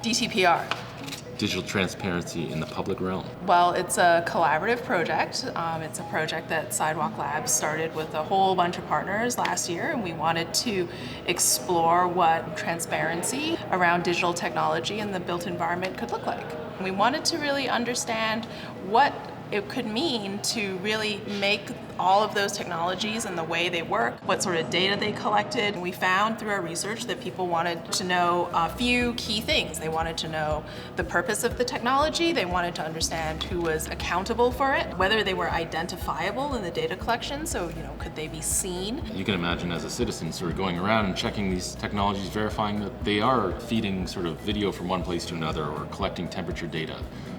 DTPR. Digital transparency in the public realm. Well, it's a collaborative project. It's a project that Sidewalk Labs started with a whole bunch of partners last year, and we wanted to explore what transparency around digital technology in the built environment could look like. We wanted to really understand what it could mean to really make all of those technologies and the way they work, what sort of data they collected. And we found through our research that people wanted to know a few key things. They wanted to know the purpose of the technology, they wanted to understand who was accountable for it, whether they were identifiable in the data collection, so could they be seen? You can imagine as a citizen sort of going around and checking these technologies, verifying that they are feeding sort of video from one place to another or collecting temperature data.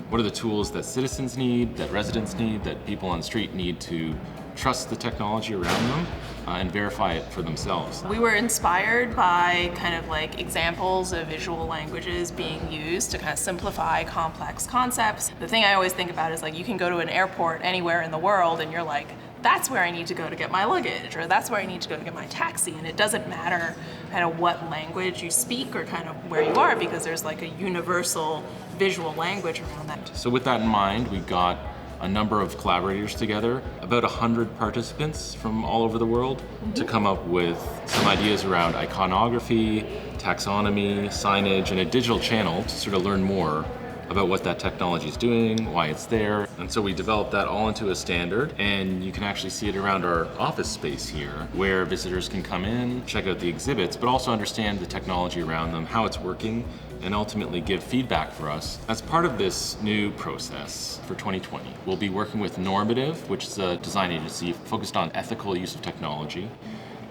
What are the tools that citizens need, that residents need, that people on the street need to trust the technology around them and verify it for themselves? We were inspired by kind of like examples of visual languages being used to kind of simplify complex concepts. The thing I always think about is like you can go to an airport anywhere in the world and you're like, that's where I need to go to get my luggage, or that's where I need to go to get my taxi. And it doesn't matter kind of what language you speak or kind of where you are, because there's like a universal visual language around that. So with that in mind, we got a number of collaborators together, about 100 participants from all over the world, to come up with some ideas around iconography, taxonomy, signage, and a digital channel to sort of learn more about what that technology is doing, why it's there. And so we developed that all into a standard, and you can actually see it around our office space here, where visitors can come in, check out the exhibits, but also understand the technology around them, how it's working, and ultimately give feedback for us. As part of this new process for 2020, we'll be working with Normative, which is a design agency focused on ethical use of technology,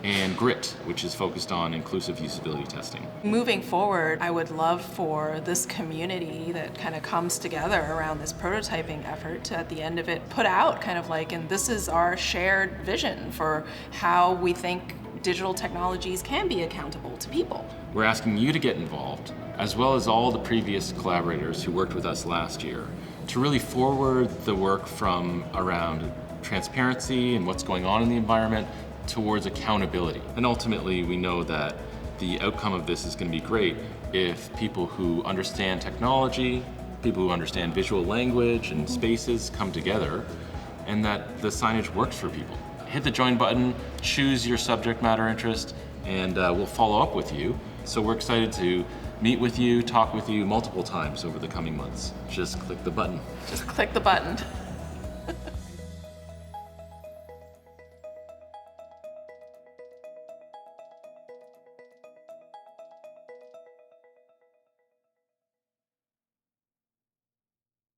and GRIT, which is focused on inclusive usability testing. Moving forward, I would love for this community that kind of comes together around this prototyping effort to, at the end of it, put out kind of like, and this is our shared vision for how we think digital technologies can be accountable to people. We're asking you to get involved, as well as all the previous collaborators who worked with us last year, to really forward the work from around transparency and what's going on in the environment towards accountability. And ultimately, we know that the outcome of this is going to be great if people who understand technology, people who understand visual language and spaces come together, and that the signage works for people. Hit the join button, choose your subject matter interest, and we'll follow up with you. So we're excited to meet with you, talk with you multiple times over the coming months. Just click the button. Just click the button.